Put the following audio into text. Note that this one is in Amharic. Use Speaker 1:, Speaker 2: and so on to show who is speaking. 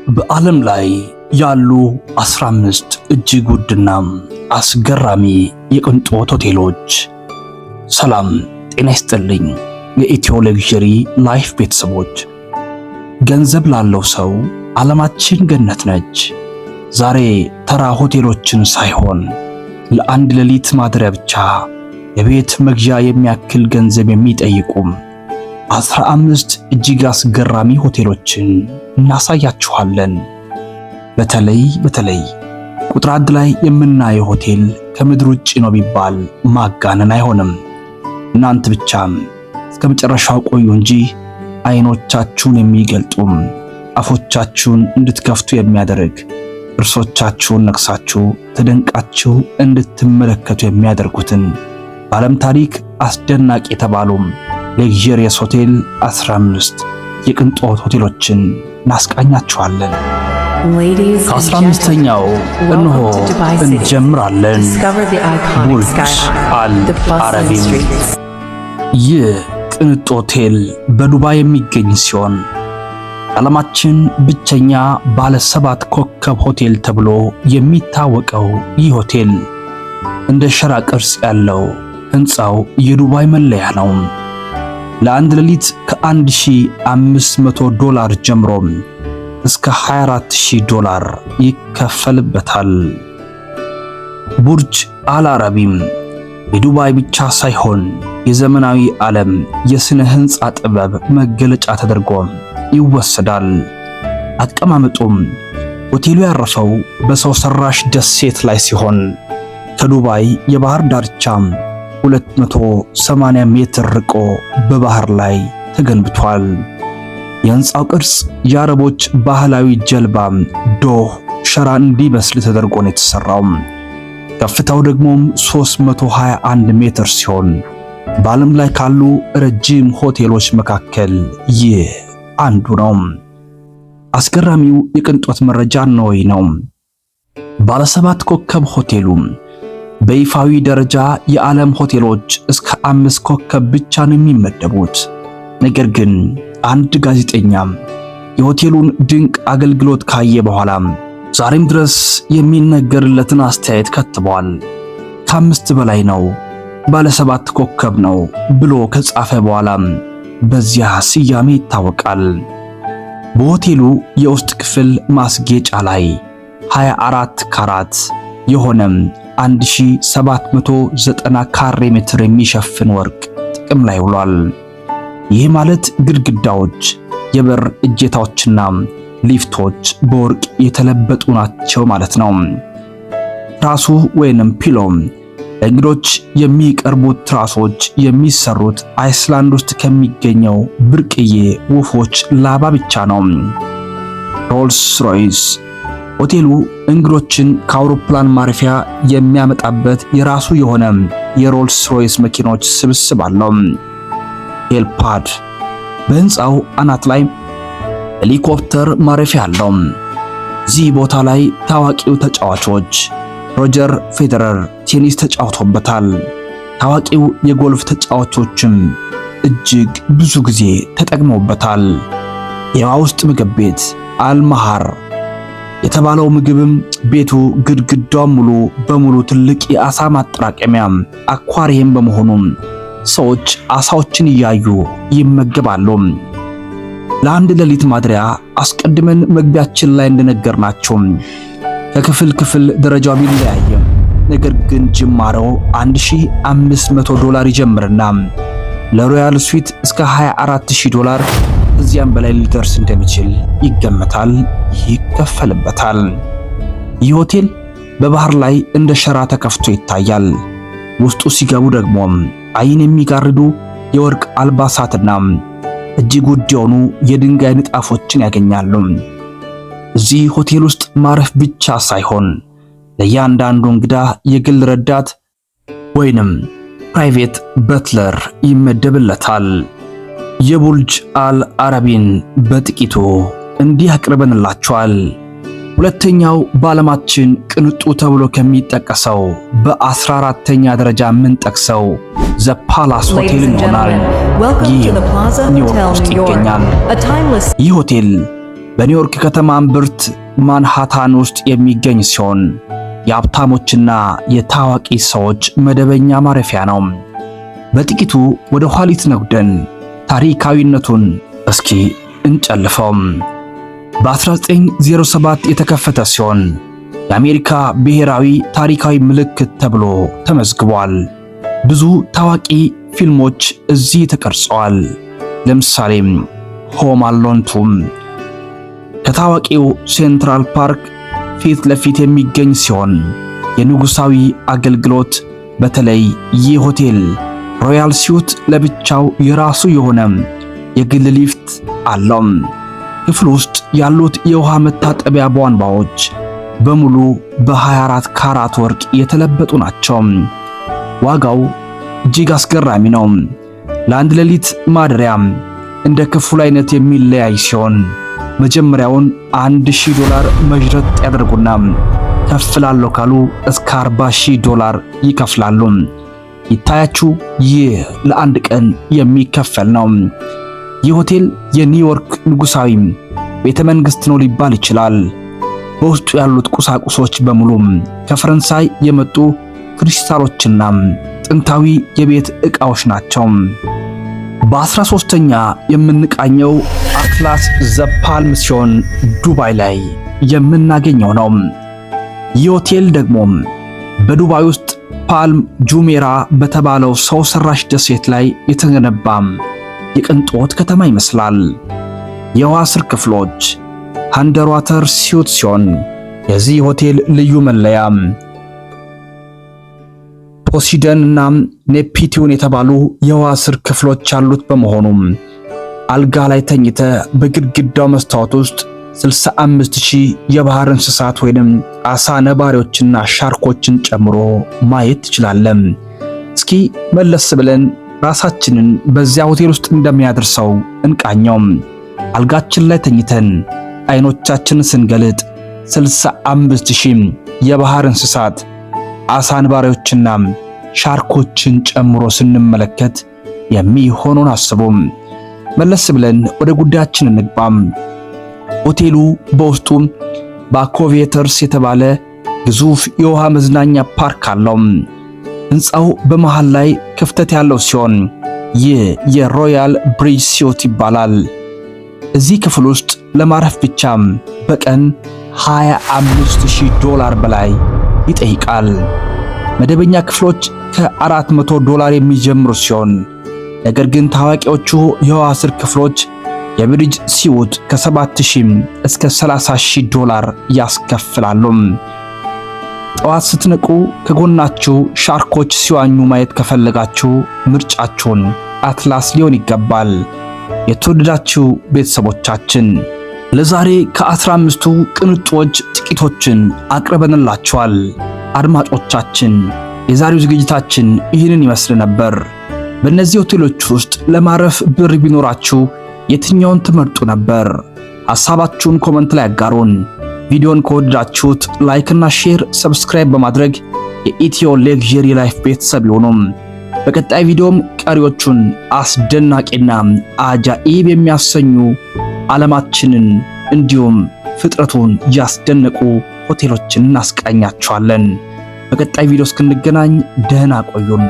Speaker 1: በዓለም ላይ ያሉ 15 እጅግ ውድና አስገራሚ የቅንጦት ሆቴሎች። ሰላም ጤና ይስጥልኝ የኢትዮ ለግዠሪ ላይፍ ቤተሰቦች። ገንዘብ ላለው ሰው ዓለማችን ገነት ነች። ዛሬ ተራ ሆቴሎችን ሳይሆን ለአንድ ሌሊት ማደሪያ ብቻ የቤት መግዣ የሚያክል ገንዘብ የሚጠይቁም 15 እጅግ አስገራሚ ሆቴሎችን እናሳያችኋለን። በተለይ ቁጥር 1 ላይ የምናየው ሆቴል ከምድር ውጪ ነው ቢባል ማጋነን አይሆንም። እናንተ ብቻም እስከ መጨረሻው ቆዩ እንጂ አይኖቻችሁን የሚገልጡም አፎቻችሁን እንድትከፍቱ የሚያደርግ እርሶቻችሁን ነክሳችሁ ተደንቃችሁ እንድትመለከቱ የሚያደርጉትን በዓለም ታሪክ አስደናቂ የተባሉም ለግዠሪየስ ሆቴል 15 የቅንጦት ሆቴሎችን እናስቃኛችኋለን። ከ15ኛው እነሆ እንጀምራለን። ቡርጅ አል አረቢም። ይህ ቅንጦት ሆቴል በዱባይ የሚገኝ ሲሆን ዓለማችን ብቸኛ ባለ 7 ኮከብ ሆቴል ተብሎ የሚታወቀው ይህ ሆቴል እንደ ሸራ ቅርጽ ያለው ሕንፃው የዱባይ መለያ ነው። ለአንድ ሌሊት $1500 ጀምሮ እስከ $24000 ይከፈልበታል። ቡርጅ አል አረቢም የዱባይ ብቻ ሳይሆን የዘመናዊ ዓለም የሥነ ሕንፃ ጥበብ መገለጫ ተደርጎ ይወሰዳል። አቀማመጡም ሆቴሉ ያረፈው በሰው ሰራሽ ደሴት ላይ ሲሆን ከዱባይ የባህር ዳርቻ 280 ሜትር ርቆ በባህር ላይ ተገንብቷል። የሕንፃው ቅርጽ የአረቦች ባህላዊ ጀልባ ዶህ ሸራ እንዲመስል ተደርጎ ነው የተሰራው። ከፍታው ደግሞ 321 ሜትር ሲሆን በዓለም ላይ ካሉ ረጅም ሆቴሎች መካከል ይህ አንዱ ነው። አስገራሚው የቅንጦት መረጃ ነው። ባለ 7 ኮከብ ሆቴሉ በይፋዊ ደረጃ የዓለም ሆቴሎች እስከ 5 ኮከብ ብቻ ነው የሚመደቡት። ነገር ግን አንድ ጋዜጠኛ የሆቴሉን ድንቅ አገልግሎት ካየ በኋላ ዛሬም ድረስ የሚነገርለትን አስተያየት ከትቧል። ከ5 በላይ ነው፣ ባለ 7 ኮከብ ነው ብሎ ከጻፈ በኋላ በዚያ ስያሜ ይታወቃል። በሆቴሉ የውስጥ ክፍል ማስጌጫ ላይ 24 ካራት የሆነ 1790 ካሬ ሜትር የሚሸፍን ወርቅ ጥቅም ላይ ውሏል። ይህ ማለት ግድግዳዎች፣ የበር እጀታዎችና ሊፍቶች በወርቅ የተለበጡ ናቸው ማለት ነው። ትራሱ ወይንም ፒሎም ለእንግዶች የሚቀርቡት ትራሶች የሚሰሩት አይስላንድ ውስጥ ከሚገኘው ብርቅዬ ወፎች ላባ ብቻ ነው። ሮልስ ሮይስ ሆቴሉ እንግዶችን ከአውሮፕላን ማረፊያ የሚያመጣበት የራሱ የሆነ የሮልስ ሮይስ መኪኖች ስብስብ አለው። ሄልፓድ በሕንፃው አናት ላይ ሄሊኮፕተር ማረፊያ አለው። እዚህ ቦታ ላይ ታዋቂው ተጫዋቾች ሮጀር ፌዴረር ቴኒስ ተጫውቶበታል። ታዋቂው የጎልፍ ተጫዋቾችም እጅግ ብዙ ጊዜ ተጠቅመውበታል። የውሃ ውስጥ ምግብ ቤት አልማሃር የተባለው ምግብም ቤቱ ግድግዳው ሙሉ በሙሉ ትልቅ የአሳ ማጠራቀሚያ አኳሪየም በመሆኑ ሰዎች አሳዎችን እያዩ ይመገባሉ። ለአንድ ሌሊት ማደሪያ አስቀድመን መግቢያችን ላይ እንደነገርናችሁ ከክፍል ደረጃው ቢለያይም ነገር ግን ጅማሬው $1500 ይጀምርና ለሮያል ስዊት እስከ $24000 እዚያም በላይ ሊደርስ እንደሚችል ይገመታል፣ ይከፈልበታል። ይህ ሆቴል በባህር ላይ እንደ ሸራ ተከፍቶ ይታያል። ውስጡ ሲገቡ ደግሞ ዓይን የሚጋርዱ የወርቅ አልባሳትና እጅግ ውድ የሆኑ የድንጋይ ንጣፎችን ያገኛሉ። እዚህ ሆቴል ውስጥ ማረፍ ብቻ ሳይሆን ለእያንዳንዱ እንግዳ የግል ረዳት ወይንም ፕራይቬት በትለር ይመደብለታል። የቡርጅ አል አረቢን በጥቂቱ እንዲህ አቅርበንላችኋል። ሁለተኛው በዓለማችን ቅንጡ ተብሎ ከሚጠቀሰው በ14ኛ ደረጃ የምንጠቅሰው ዘ ፓላስ ሆቴል ይሆናል። ይህ ኒውዮርክ ውስጥ ይገኛል። ይህ ሆቴል በኒውዮርክ ከተማ እምብርት ማንሃታን ውስጥ የሚገኝ ሲሆን የሀብታሞችና የታዋቂ ሰዎች መደበኛ ማረፊያ ነው። በጥቂቱ ወደ ኋሊት ነጉደን ታሪካዊነቱን እስኪ እንጨልፈው። በ1907 የተከፈተ ሲሆን የአሜሪካ ብሔራዊ ታሪካዊ ምልክት ተብሎ ተመዝግቧል። ብዙ ታዋቂ ፊልሞች እዚህ ተቀርጸዋል። ለምሳሌም ሆም አሎን 2 ከታዋቂው ሴንትራል ፓርክ ፊት ለፊት የሚገኝ ሲሆን የንጉሳዊ አገልግሎት በተለይ ይህ ሆቴል ሮያል ሲዩት ለብቻው የራሱ የሆነ የግል ሊፍት አለው። ክፍል ውስጥ ያሉት የውሃ መታጠቢያ ቧንቧዎች በሙሉ በ24 ካራት ወርቅ የተለበጡ ናቸው። ዋጋው እጅግ አስገራሚ ነው። ለአንድ ሌሊት ማደሪያ እንደ ክፍሉ አይነት የሚለያይ ሲሆን መጀመሪያውን $1000 መጅረት ያደርጉና ከፍ ላለው ካሉ እስከ $40000 ይከፍላሉ። ይታያችሁ፣ ይህ ለአንድ ቀን የሚከፈል ነው። ይህ ሆቴል የኒውዮርክ ንጉሳዊ ቤተ መንግሥት ነው ሊባል ይችላል። በውስጡ ያሉት ቁሳቁሶች በሙሉ ከፈረንሳይ የመጡ ክሪስታሎችና ጥንታዊ የቤት ዕቃዎች ናቸው። በ13ኛ የምንቃኘው አትላስ ዘ ፓልም ሲሆን ዱባይ ላይ የምናገኘው ነው። ይህ ሆቴል ደግሞ በዱባይ ውስጥ ፓልም ጁሜራ በተባለው ሰው ሰራሽ ደሴት ላይ የተገነባ የቅንጦት ከተማ ይመስላል። የውሃ ስር ክፍሎች አንደር ዋተር ሲዩት ሲሆን የዚህ ሆቴል ልዩ መለያ ፖሲደን እና ኔፕቲዩን የተባሉ የውሃ ስር ክፍሎች ያሉት በመሆኑ አልጋ ላይ ተኝተ በግድግዳው መስታወት ውስጥ 65000 የባህር እንስሳት ወይንም አሳ ነባሪዎችና ሻርኮችን ጨምሮ ማየት ትችላለን። እስኪ መለስ ብለን ራሳችንን በዚያ ሆቴል ውስጥ እንደሚያደርሰው እንቃኘው። አልጋችን ላይ ተኝተን አይኖቻችንን ስንገልጥ 65000 የባህር እንስሳት አሳ ነባሪዎችና ሻርኮችን ጨምሮ ስንመለከት የሚሆነውን አስቡም። መለስ ብለን ወደ ጉዳያችን እንግባም። ሆቴሉ በውስጡ ባኮቬተርስ የተባለ ግዙፍ የውሃ መዝናኛ ፓርክ አለው። ሕንፃው በመሃል ላይ ክፍተት ያለው ሲሆን ይህ የሮያል ብሪጅ ሲዩት ይባላል። እዚህ ክፍል ውስጥ ለማረፍ ብቻ በቀን $25000 በላይ ይጠይቃል። መደበኛ ክፍሎች ከ$400 የሚጀምሩ ሲሆን ነገር ግን ታዋቂዎቹ የውሃ ስር ክፍሎች የብሪጅ ሲዩት ከ7000 እስከ $30000 ያስከፍላሉ። ጠዋት ስትነቁ ከጎናችሁ ሻርኮች ሲዋኙ ማየት ከፈለጋችሁ ምርጫችሁን አትላስ ሊሆን ይገባል። የተወደዳችሁ ቤተሰቦቻችን ለዛሬ ከ15ቱ ቅንጦች ጥቂቶችን አቅርበንላችኋል። አድማጮቻችን የዛሬው ዝግጅታችን ይህንን ይመስል ነበር። በእነዚህ ሆቴሎች ውስጥ ለማረፍ ብር ቢኖራችሁ የትኛውን ትመርጡ ነበር? ሐሳባችሁን ኮመንት ላይ አጋሩን። ቪዲዮን ከወደዳችሁት ላይክ እና ሼር፣ ሰብስክራይብ በማድረግ የኢትዮ ሌክዠሪ ላይፍ ቤተሰብ ይሁኑ። በቀጣይ ቪዲዮም ቀሪዎቹን አስደናቂና አጃኢብ የሚያሰኙ ዓለማችንን እንዲሁም ፍጥረቱን ያስደነቁ ሆቴሎችን እናስቃኛችኋለን። በቀጣይ ቪዲዮ እስክንገናኝ ደህና ቆዩን።